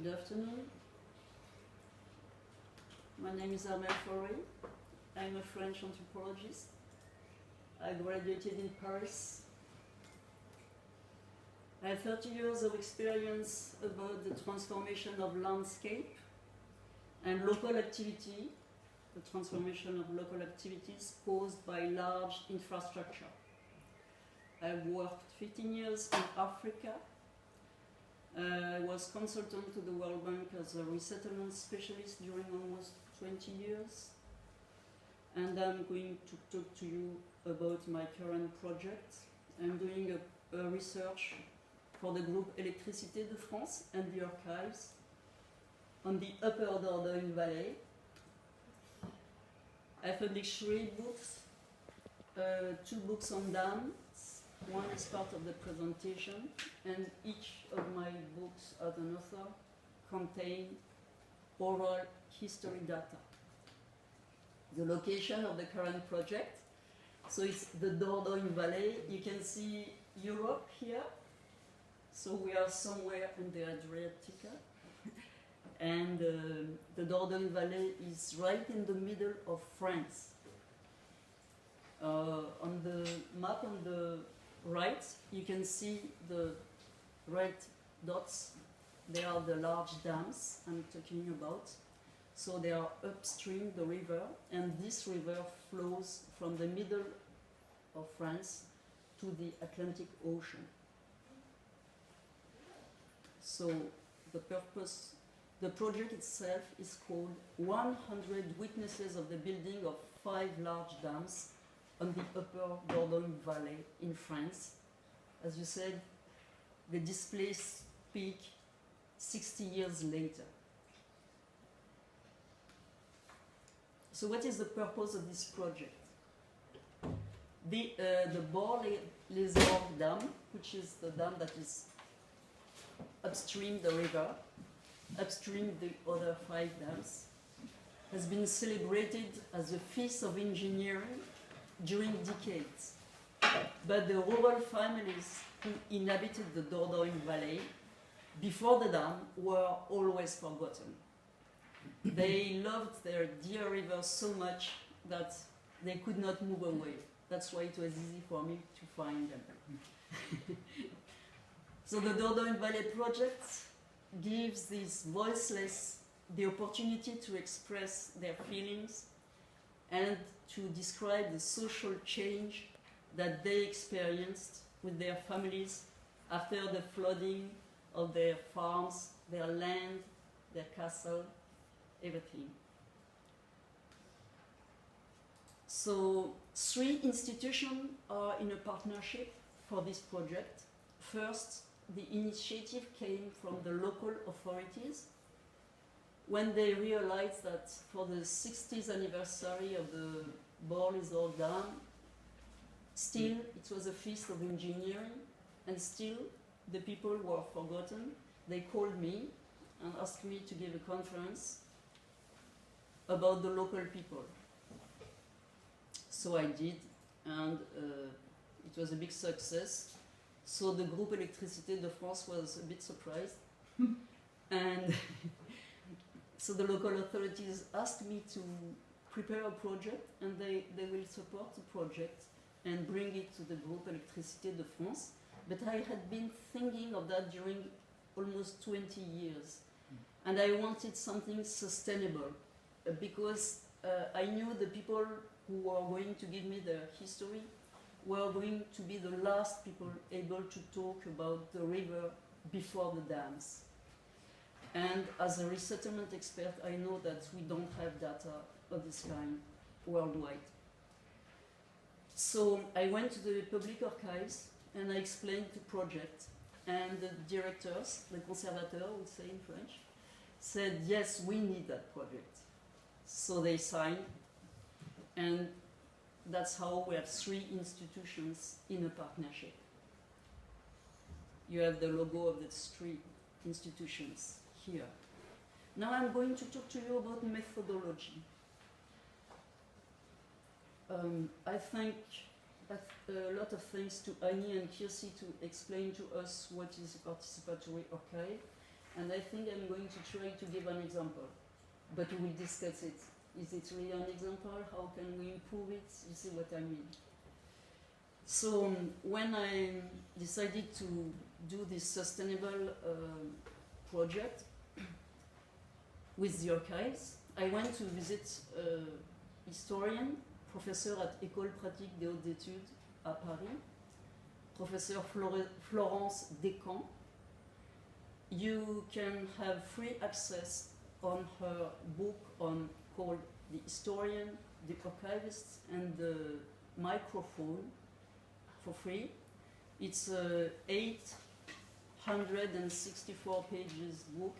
Good afternoon. My name is Armelle Faure. I'm a French anthropologist. I graduated in Paris. I have 30 years of experience about the transformation of landscape and local activity, the transformation of local activities caused by large infrastructure. I worked 15 years in Africa. I was consultant to the World Bank as a resettlement specialist during almost 20 years. And I'm going to talk to you about my current project. I'm doing a research for the group Électricité de France and the archives on the upper Dordogne Valley. I published 3 books, 2 books on dams. One is part of the presentation, and each of my books as an author contain oral history data. The location of the current project, so it's the Dordogne Valley. You can see Europe here, so we are somewhere in the Adriatic, and the Dordogne Valley is right in the middle of France. On the map on the right, you can see the red dots. They are the large dams I'm talking about. So they are upstream the river, and this river flows from the middle of France to the Atlantic Ocean. So the project itself is called 100 Witnesses of the Building of 5 Large Dams on the upper Dordogne Valley in France. As you said, the displays speak 60 years later. So what is the purpose of this project? The Faure Dam, which is the dam that is upstream the river, upstream the other 5 dams, has been celebrated as a feast of engineering during decades. But the rural families who inhabited the Dordogne Valley before the dam were always forgotten. They loved their dear river so much that they could not move away. That's why it was easy for me to find them. So the Dordogne Valley project gives these voiceless the opportunity to express their feelings and to describe the social change that they experienced with their families after the flooding of their farms, their land, their castle, everything. So 3 institutions are in a partnership for this project. First, the initiative came from the local authorities when they realized that for the 60th anniversary of the Faure Dam, still it was a feast of engineering, and still the people were forgotten. They called me and asked me to give a conference about the local people. So I did, and it was a big success. So the group Électricité de France was a bit surprised. And so the local authorities asked me to prepare a project, and they will support the project and bring it to the group Électricité de France. But I had been thinking of that during almost 20 years. And I wanted something sustainable, because I knew the people who were going to give me their history were going to be the last people able to talk about the river before the dams. And as a resettlement expert, I know that we don't have data of this kind worldwide. So I went to the public archives and I explained the project, and the directors, the conservateurs, we say in French, said, yes, we need that project. So they signed, and that's how we have 3 institutions in a partnership. You have the logo of the 3 institutions here. Now I'm going to talk to you about methodology. I think a lot of thanks to Annie and Kirsi to explain to us what is a participatory archive. and I think I'm going to try to give an example, but we will discuss it. Is it really an example? How can we improve it? You see what I mean? So when I decided to do this sustainable project with the archives, I went to visit a historian, professor at École Pratique des Hautes Études à Paris, Professor Florence Descamps. You can have free access on her book called The Historian, The Archivist, and the Microphone for free. It's a 864 pages book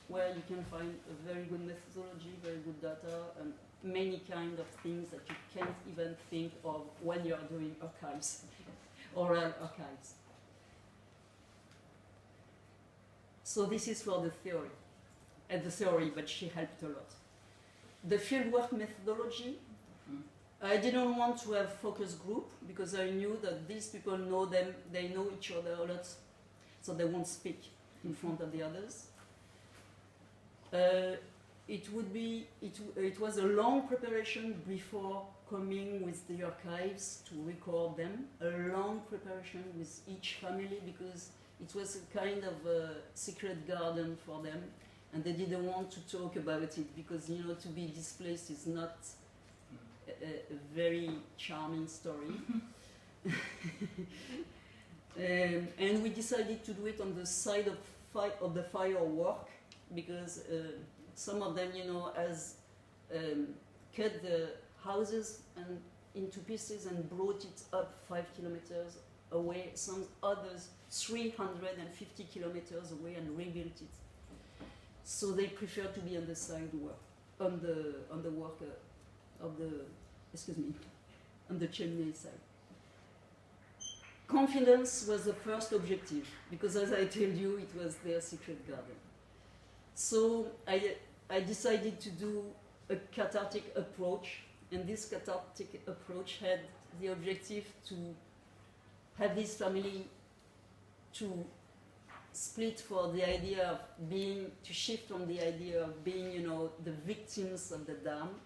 where you can find a very good methodology, very good data, and many kind of things that you can't even think of when you are doing archives, oral archives. So this is for the theory, but she helped a lot. The fieldwork methodology, I didn't want to have focus group because I knew that these people know them, they know each other a lot, so they won't speak in front of the others. It was a long preparation before coming with the archives to record them, a long preparation with each family because it was a kind of a secret garden for them, and they didn't want to talk about it because, you know, to be displaced is not a very charming story. And we decided to do it on the side of the firework because some of them, you know, cut the houses and into pieces and brought it up 5 kilometers away, some others 350 kilometers away and rebuilt it. So they prefer to be on the side work, on the chimney side. Confidence was the first objective because, as I told you, it was their secret garden. So I decided to do a cathartic approach, and this cathartic approach had the objective to have this family to split for the idea of being, to shift from the idea of being, you know, the victims of the dam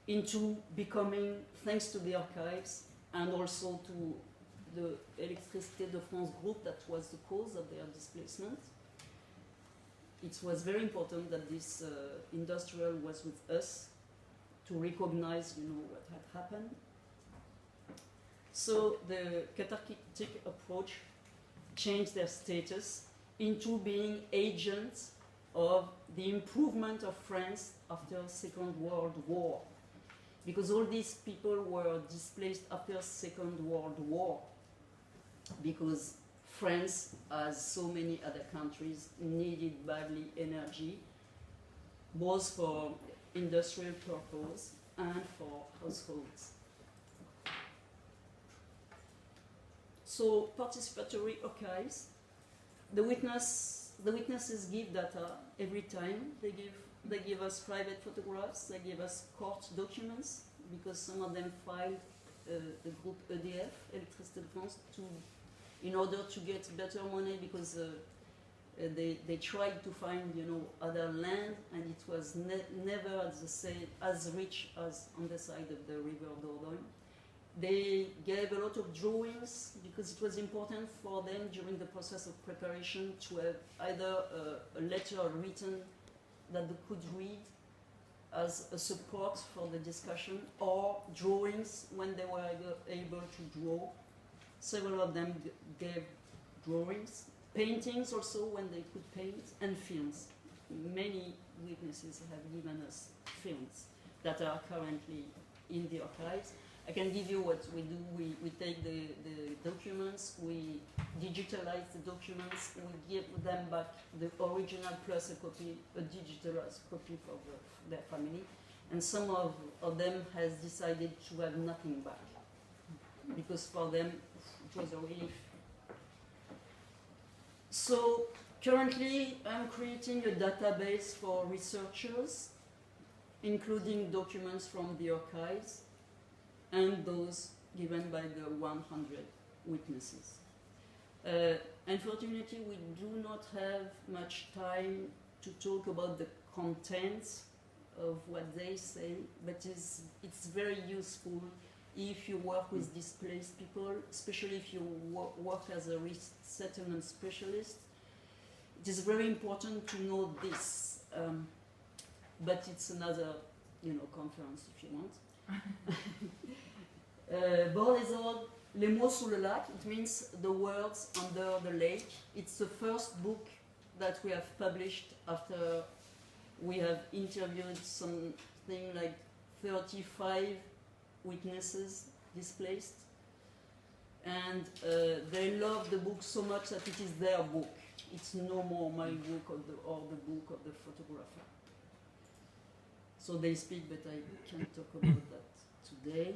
into becoming, thanks to the archives and also to the Électricité de France group that was the cause of their displacement. It was very important that this industrial was with us to recognize, you know, what had happened. So the cathartic approach changed their status into being agents of the improvement of France after Second World War. Because all these people were displaced after Second World War because France, as so many other countries, needed badly energy, both for industrial purpose and for households. So participatory archives, the witnesses give data every time. They give us private photographs, they give us court documents, because some of them filed the group EDF, Électricité de France, in order to get better money because they tried to find, you know, other land, and it was never as rich as on the side of the river Dordogne. They gave a lot of drawings because it was important for them during the process of preparation to have either a letter written that they could read as a support for the discussion, or drawings when they were able to draw. Several of them gave drawings, paintings also when they could paint, and films. Many witnesses have given us films that are currently in the archives. I can give you what we do. We take the documents, we digitalize the documents, we give them back the original plus a copy, a digitalized copy for their family. And some of them has decided to have nothing back because for them it was a relief. So currently I'm creating a database for researchers, including documents from the archives and those given by the 100 witnesses. Unfortunately, we do not have much time to talk about the contents of what they say, but it's very useful if you work with displaced people, especially if you work as a resettlement specialist. It is very important to know this, but it's another, conference if you want. Bord des Orgues, Les mots sous le lac, it means the words under the lake. It's the first book that we have published after we have interviewed something like 35 witnesses displaced. And they love the book so much that it is their book. It's no more my book or the book of the photographer. So they speak, but I can't talk about that today.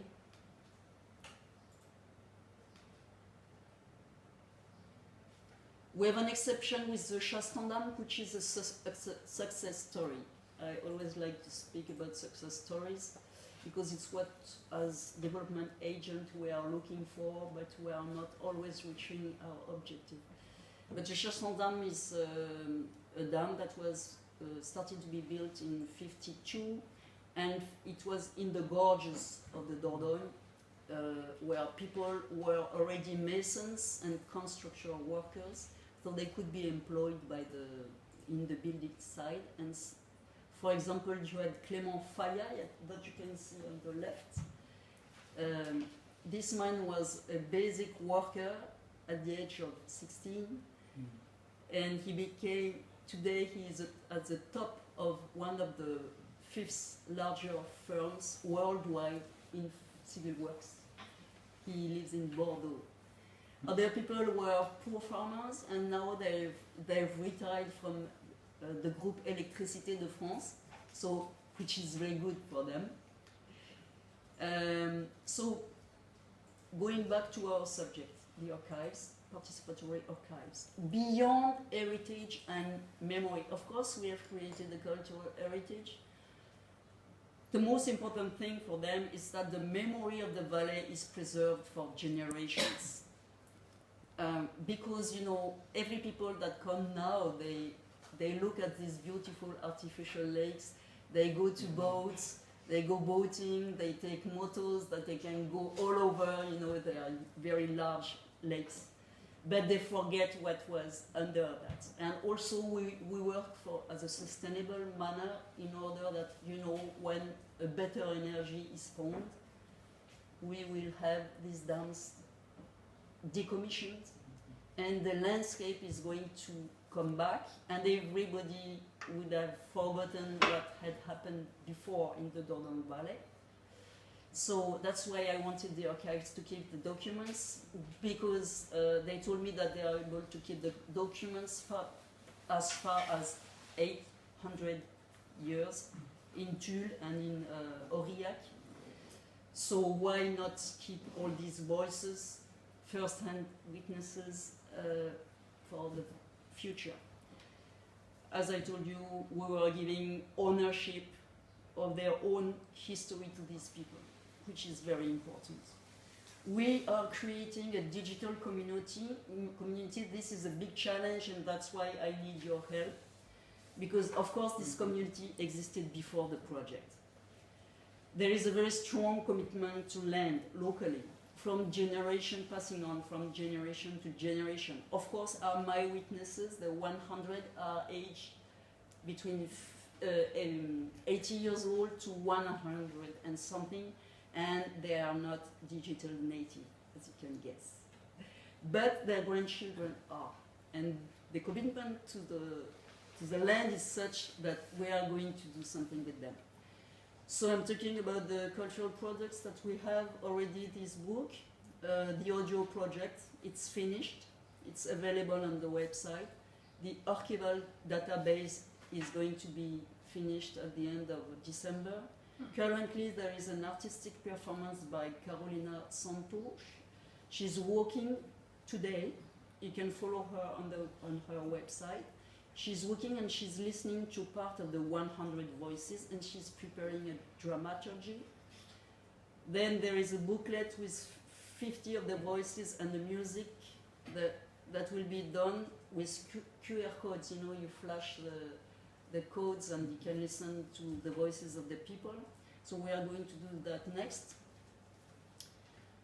We have an exception with the Chastandam, which is a success story. I always like to speak about success stories because it's what, as development agent, we are looking for, but we are not always reaching our objective. But the Chastandam is a dam that was started to be built in '52, and it was in the gorges of the Dordogne, where people were already masons and construction workers. So they could be employed in the building side. And for example, you had Clément Faille that you can see on the left. This man was a basic worker at the age of 16, and he became, today he is at the top of one of the 5th larger firms worldwide in civil works. He lives in Bordeaux. Other people were poor farmers, and now they've retired from the group Électricité de France, so which is very good for them. So going back to our subject, the archives, participatory archives. Beyond heritage and memory, of course we have created the cultural heritage. The most important thing for them is that the memory of the valley is preserved for generations. Because every people that come now, they look at these beautiful artificial lakes, they go to boats, they go boating, they take motos that they can go all over, they are very large lakes. But they forget what was under that. And also we work as a sustainable manner in order that, when a better energy is found, we will have these dams decommissioned, and the landscape is going to come back, and everybody would have forgotten what had happened before in the Dordogne Valley. So that's why I wanted the archives to keep the documents, because they told me that they are able to keep the documents as far as 800 years in Tulle and in Aurillac. So why not keep all these voices, first-hand witnesses, for the future? As I told you, we were giving ownership of their own history to these people, which is very important. We are creating a digital community. This is a big challenge, and that's why I need your help, because of course this community existed before the project. There is a very strong commitment to land locally, from generation, passing on from generation to generation. Of course, my witnesses, the 100, are aged between 80 years old to 100 and something, and they are not digital native, as you can guess. But their grandchildren are, and the commitment to the land is such that we are going to do something with them. So I'm talking about the cultural products that we have already, this book, the audio project, it's finished, it's available on the website. The archival database is going to be finished at the end of December. Currently there is an artistic performance by Carolina Santos. She's working today, you can follow her on her website. She's working and she's listening to part of the 100 voices, and she's preparing a dramaturgy. Then there is a booklet with 50 of the voices and the music. The that will be done with QR codes. You know, you flash the codes and you can listen to the voices of the people. So we are going to do that next.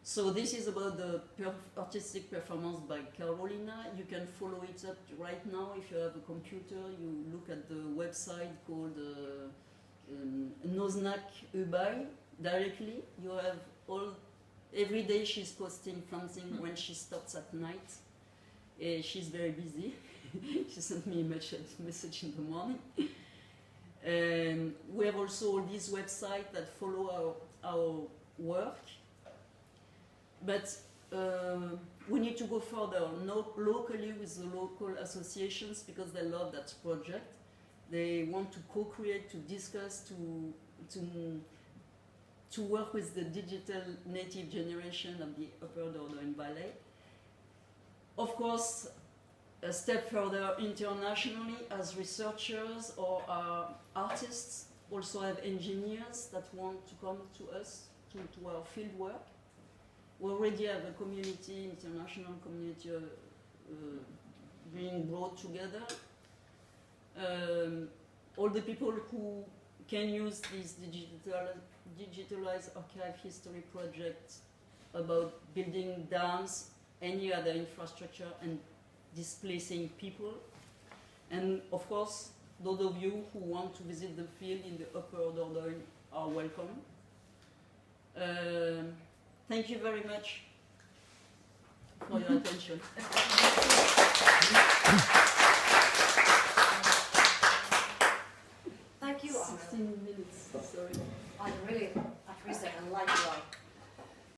So this is about the artistic performance by Carolina. You can follow it up right now. If you have a computer, you look at the website called Noznak Ubay directly. You have every day she's posting something when she starts at night. She's very busy. She sent me a message in the morning. We have also all these websites that follow our work. But we need to go further, locally with the local associations, because they love that project. They want to co-create, to discuss, to work with the digital native generation of the Upper Dordogne Valley. Of course, a step further internationally, as researchers or artists, also have engineers that want to come to us, to our field work. We already have a community, international community being brought together. All the people who can use this digitalized archive history project about building dams, any other infrastructure, and displacing people. And of course, those of you who want to visit the field in the Upper Dordogne are welcome. Thank you very much for your attention. Thank you, Armelle. 16 minutes, sorry. I really